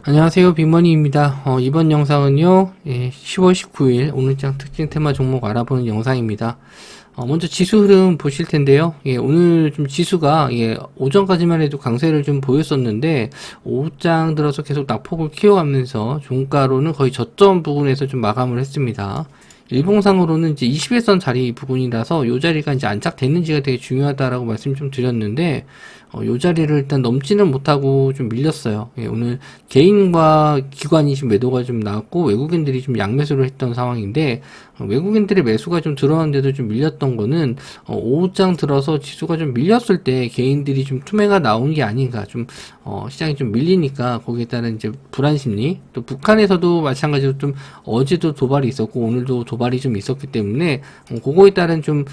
안녕하세요, 빅머니입니다. 이번 영상은요, 10월 19일 오늘장 특징 테마 종목 알아보는 영상입니다. 먼저 지수 흐름 보실 텐데요. 오늘 좀 지수가 오전까지만 해도 강세를 좀 보였었는데 오후장 들어서 계속 낙폭을 키워가면서 종가로는 거의 저점 부분에서 좀 마감을 했습니다. 일봉상으로는 이제 21선 자리 부분이라서 이 자리가 이제 안착됐는지가 되게 중요하다라고 말씀 좀 드렸는데, 이 자리를 일단 넘지는 못하고 좀 밀렸어요. 오늘 개인과 기관이 지금 매도가 좀 나왔고, 외국인들이 좀 양매수를 했던 상황인데, 외국인들의 매수가 좀 들어왔는데도 좀 밀렸던 거는, 오후장 들어서 지수가 좀 밀렸을 때 개인들이 좀 투매가 나온 게 아닌가, 시장이 좀 밀리니까 거기에 따른 이제 불안 심리, 또 북한에서도 마찬가지로 좀 어제도 도발이 있었고, 오늘도 도발이 좀 있었기 때문에, 그거에 따른 좀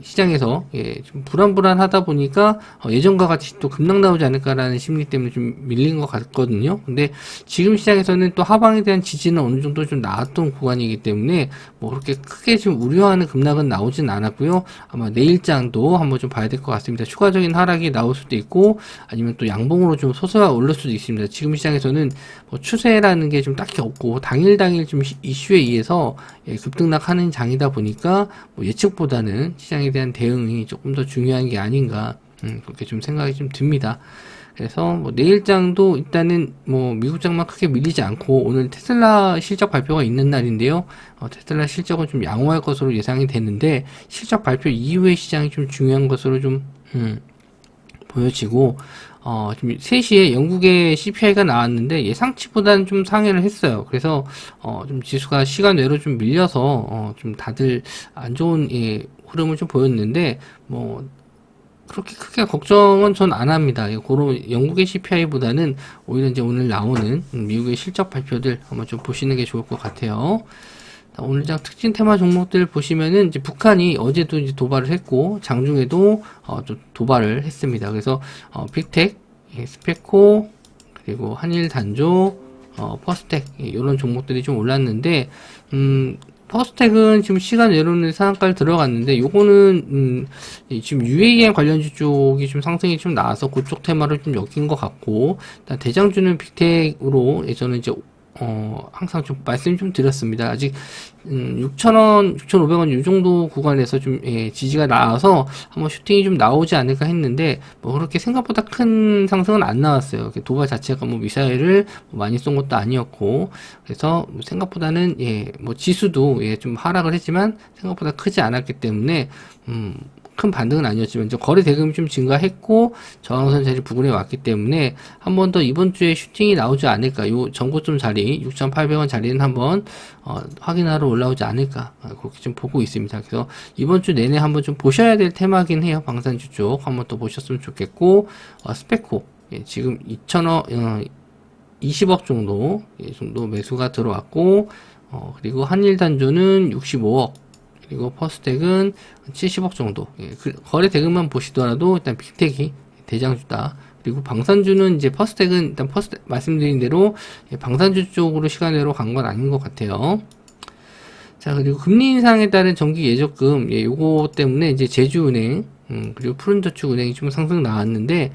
시장에서, 좀 불안하다 보니까, 예전과 같이 또 급락 나오지 않을까라는 심리 때문에 좀 밀린 것 같거든요. 근데 지금 시장에서는 또 하방에 대한 지지는 어느 정도 좀 나왔던 구간이기 때문에, 뭐 그렇게 크게 좀 우려하는 급락은 나오진 않았고요. 아마 내일장도 한번 좀 봐야 될 것 같습니다. 추가적인 하락이 나올 수도 있고, 아니면 또 양봉으로 좀 소소가 오를 수도 있습니다. 지금 시장에서는 뭐 추세라는 게 좀 딱히 없고, 당일 좀 이슈에 의해서 급등락하는 장이다 보니까, 뭐 예측보다는 시장에 대한 대응이 조금 더 중요한 게 아닌가, 그렇게 좀 생각이 좀 듭니다. 그래서 뭐 내일장도 일단은 뭐 미국장만 크게 밀리지 않고, 오늘 테슬라 실적 발표가 있는 날인데요. 테슬라 실적은 좀 양호할 것으로 예상이 되는데, 실적 발표 이후의 시장이 좀 중요한 것으로 좀 보여지고, 지금 3시에 영국의 CPI가 나왔는데 예상치보다는 좀 상회를 했어요. 그래서 좀 지수가 시간 외로 좀 밀려서 좀 다들 안 좋은 흐름을 좀 보였는데, 뭐 그렇게 크게 걱정은 전 안 합니다. 그런 영국의 CPI보다는 오히려 이제 오늘 나오는 미국의 실적 발표들 한번 좀 보시는 게 좋을 것 같아요. 오늘장 특징 테마 종목들 보시면은 이제 북한이 어제도 이제 도발을 했고, 장중에도 또 도발을 했습니다. 그래서 빅텍, 스페코, 그리고 한일 단조, 퍼스텍, 이런 종목들이 좀 올랐는데, 퍼스텍은 지금 시간 외로는 상한가를 들어갔는데, 요거는 지금 UAM 관련주 쪽이 좀 상승이 좀 나와서 그쪽 테마를 좀 엮인 것 같고, 일단 대장주는 빅텍으로 예전에 이제 항상 좀 말씀 좀 드렸습니다. 아직 6,000원, 6,500원 이 정도 구간에서 좀 지지가 나와서 한번 슈팅이 좀 나오지 않을까 했는데, 뭐 그렇게 생각보다 큰 상승은 안 나왔어요. 도발 자체가 뭐 미사일을 많이 쏜 것도 아니었고, 그래서 생각보다는 뭐 지수도 좀 하락을 했지만 생각보다 크지 않았기 때문에 큰 반등은 아니었지만 거래 대금이 좀 증가했고 저항선 자리 부근에 왔기 때문에 한 번 더 이번 주에 슈팅이 나오지 않을까, 요 전고점 자리 6,800원 자리는 한번 확인하러 올라오지 않을까, 그렇게 좀 보고 있습니다. 그래서 이번 주 내내 한번 좀 보셔야 될 테마긴 해요. 방산주 쪽 한번 또 보셨으면 좋겠고, 스페코 지금 2,000원 20억 정도 정도 매수가 들어왔고, 그리고 한일 단조는 65억, 그리고 퍼스텍은 70억 정도. 거래 대금만 보시더라도 일단 빅텍이 대장주다. 그리고 방산주는 이제 퍼스텍은 일단 퍼스텍 말씀드린 대로 방산주 쪽으로 시간외로 간 건 아닌 것 같아요. 자, 그리고 금리 인상에 따른 정기 예적금, 요거 때문에 이제 제주은행, 그리고 푸른저축은행이 좀 상승 나왔는데,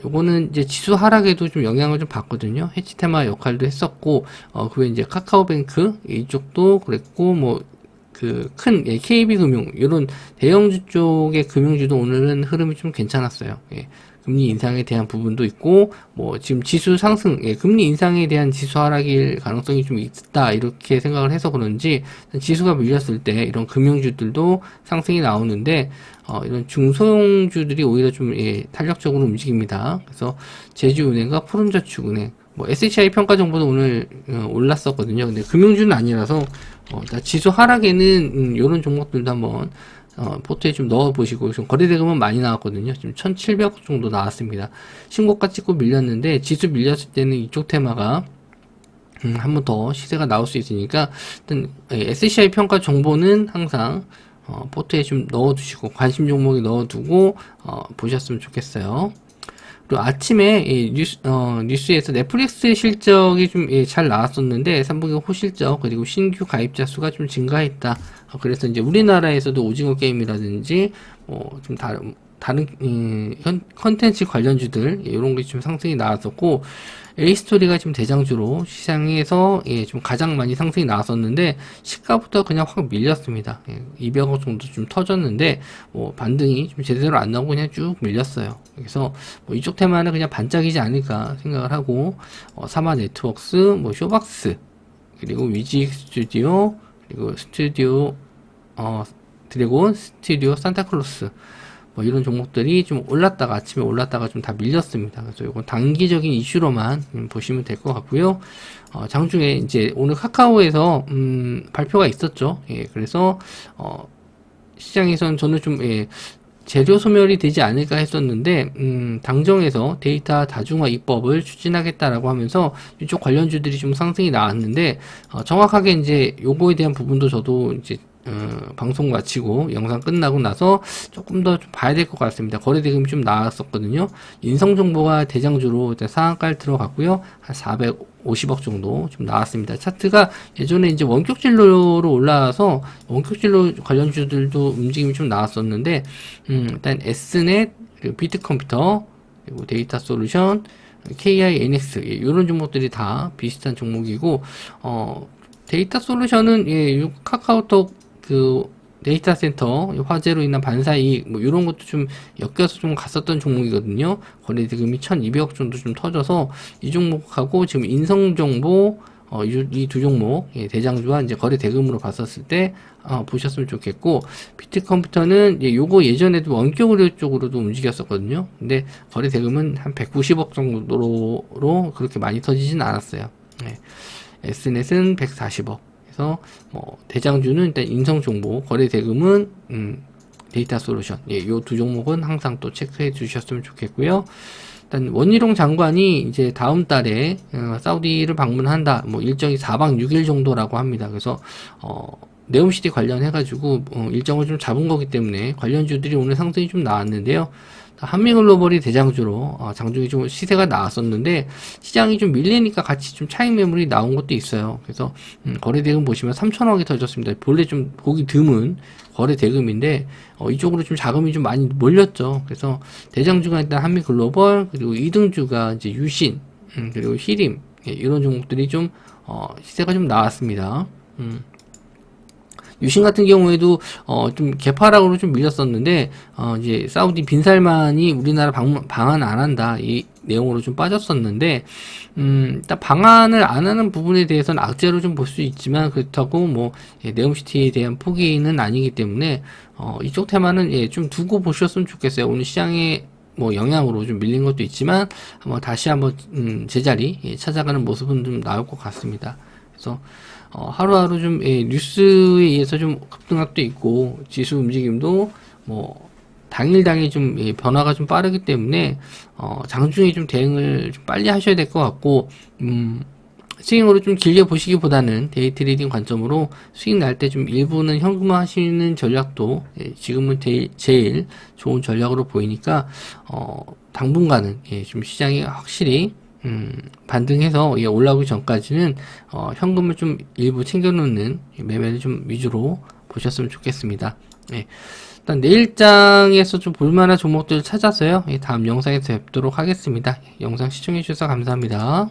요거는 이제 지수 하락에도 좀 영향을 좀 받거든요. 해치 테마 역할도 했었고, 그 외에 이제 카카오뱅크 이쪽도 그랬고, 뭐 큰 KB금융 이런 대형주 쪽의 금융주도 오늘은 흐름이 좀 괜찮았어요. 금리 인상에 대한 부분도 있고, 뭐 지금 지수 상승, 금리 인상에 대한 지수 하락일 가능성이 좀 있다 이렇게 생각을 해서 그런지 지수가 밀렸을 때 이런 금융주들도 상승이 나오는데, 이런 중소형주들이 오히려 좀 탄력적으로 움직입니다. 그래서 제주은행과 푸른저축은행, 뭐 SHI 평가 정보도 오늘 올랐었거든요. 근데 금융주는 아니라서 지수 하락에는 이런 종목들도 한번 포트에 좀 넣어보시고, 좀 거래대금은 많이 나왔거든요. 지금 1,700억 정도 나왔습니다. 신고가 찍고 밀렸는데 지수 밀렸을 때는 이쪽 테마가 한 번 더 시세가 나올 수 있으니까, 일단 SCI 평가 정보는 항상 포트에 좀 넣어두시고 관심 종목에 넣어두고 보셨으면 좋겠어요. 그리고 아침에 뉴스에서 넷플릭스 실적이 좀 잘 나왔었는데 3분기 호실적 그리고 신규 가입자 수가 좀 증가했다. 그래서 이제 우리나라에서도 오징어 게임이라든지 좀 다른 컨텐츠 관련주들 이런 게 좀 상승이 나왔었고, A스토리가 지금 대장주로 시장에서 좀 가장 많이 상승이 나왔었는데 시가부터 그냥 확 밀렸습니다. 200억 정도 좀 터졌는데 뭐 반등이 좀 제대로 안 나오고 그냥 쭉 밀렸어요. 그래서 뭐 이쪽 테마는 그냥 반짝이지 않을까 생각을 하고 사마 네트웍스, 뭐 쇼박스, 그리고 위직 스튜디오, 그리고 스튜디오 드래곤, 스튜디오 산타클로스, 뭐 이런 종목들이 좀 올랐다가 아침에 올랐다가 좀 다 밀렸습니다. 그래서 이건 단기적인 이슈로만 보시면 될 것 같고요. 장중에 이제 오늘 카카오에서 발표가 있었죠. 그래서 시장에선 저는 좀 재료 소멸이 되지 않을까 했었는데 당정에서 데이터 다중화 입법을 추진하겠다라고 하면서 이쪽 관련주들이 좀 상승이 나왔는데 정확하게 이제 요거에 대한 부분도 저도 이제 방송 마치고 영상 끝나고 나서 조금 더 좀 봐야 될 것 같습니다. 거래 대금이 좀 나왔었거든요. 인성정보가 대장주로 일단 상한가를 들어갔고요. 한 450억 정도 좀 나왔습니다. 차트가 예전에 이제 원격 진로로 올라와서 원격 진로 관련주들도 움직임이 좀 나왔었는데 일단 S넷, 그리고 비트컴퓨터, 그리고 데이터 솔루션, KINX 이런 종목들이 다 비슷한 종목이고 데이터 솔루션은 카카오톡 그 데이터 센터 화재로 인한 반사이익 뭐 이런 것도 좀 엮여서 좀 갔었던 종목이거든요. 거래 대금이 1200억 정도 좀 터져서 이 종목하고 지금 인성정보 이 두 종목 대장주와 이제 거래 대금으로 봤었을 때 보셨으면 좋겠고, 비트컴퓨터는 요거 예전에도 원격 의료 쪽으로도 움직였었거든요. 근데 거래 대금은 한 190억 정도로 그렇게 많이 터지진 않았어요. S넷은 140억. 그래서 대장주는 일단 인성정보, 거래 대금은 데이터 솔루션. 요 두 종목은 항상 또 체크해 주셨으면 좋겠고요. 일단 원희룡 장관이 이제 다음 달에 사우디를 방문한다. 뭐 일정이 4박 6일 정도라고 합니다. 그래서 네옴시티 관련해가지고 일정을 좀 잡은 거기 때문에 관련주들이 오늘 상승이 좀 나왔는데요. 한미글로벌이 대장주로 장중에 좀 시세가 나왔었는데 시장이 좀 밀리니까 같이 좀 차익 매물이 나온 것도 있어요. 그래서 거래 대금 보시면 3천억이 터졌습니다. 본래 좀 보기 드문 거래 대금인데 이쪽으로 좀 자금이 좀 많이 몰렸죠. 그래서 대장주가 일단 한미글로벌, 그리고 2등주가 이제 유신, 그리고 히림 이런 종목들이 좀 시세가 좀 나왔습니다. 유신 같은 경우에도 좀 개파락으로 좀 밀렸었는데 이제 사우디 빈살만이 우리나라 방한 안 한다 이 내용으로 좀 빠졌었는데 일단 방한을 안 하는 부분에 대해서는 악재로 좀 볼 수 있지만 그렇다고 뭐 네옴시티에 대한 포기는 아니기 때문에 이쪽 테마는 좀 두고 보셨으면 좋겠어요. 오늘 시장에 뭐 영향으로 좀 밀린 것도 있지만 다시 한번 제자리 찾아가는 모습은 좀 나올 것 같습니다. 그래서 하루하루 좀 뉴스에 의해서 좀 급등락도 있고 지수 움직임도 뭐 당일 좀 변화가 좀 빠르기 때문에 장중에 좀 대응을 좀 빨리 하셔야 될 것 같고 스윙으로 좀 길게 보시기보다는 데이 트레이딩 관점으로 수익 날 때 좀 일부는 현금화 하시는 전략도 지금은 제일 좋은 전략으로 보이니까 당분간은 좀 시장이 확실히 반등해서 올라오기 전까지는 현금을 좀 일부 챙겨놓는 매매를 좀 위주로 보셨으면 좋겠습니다. 일단 내일장에서 좀 볼만한 종목들을 찾아서요. 다음 영상에서 뵙도록 하겠습니다. 영상 시청해주셔서 감사합니다.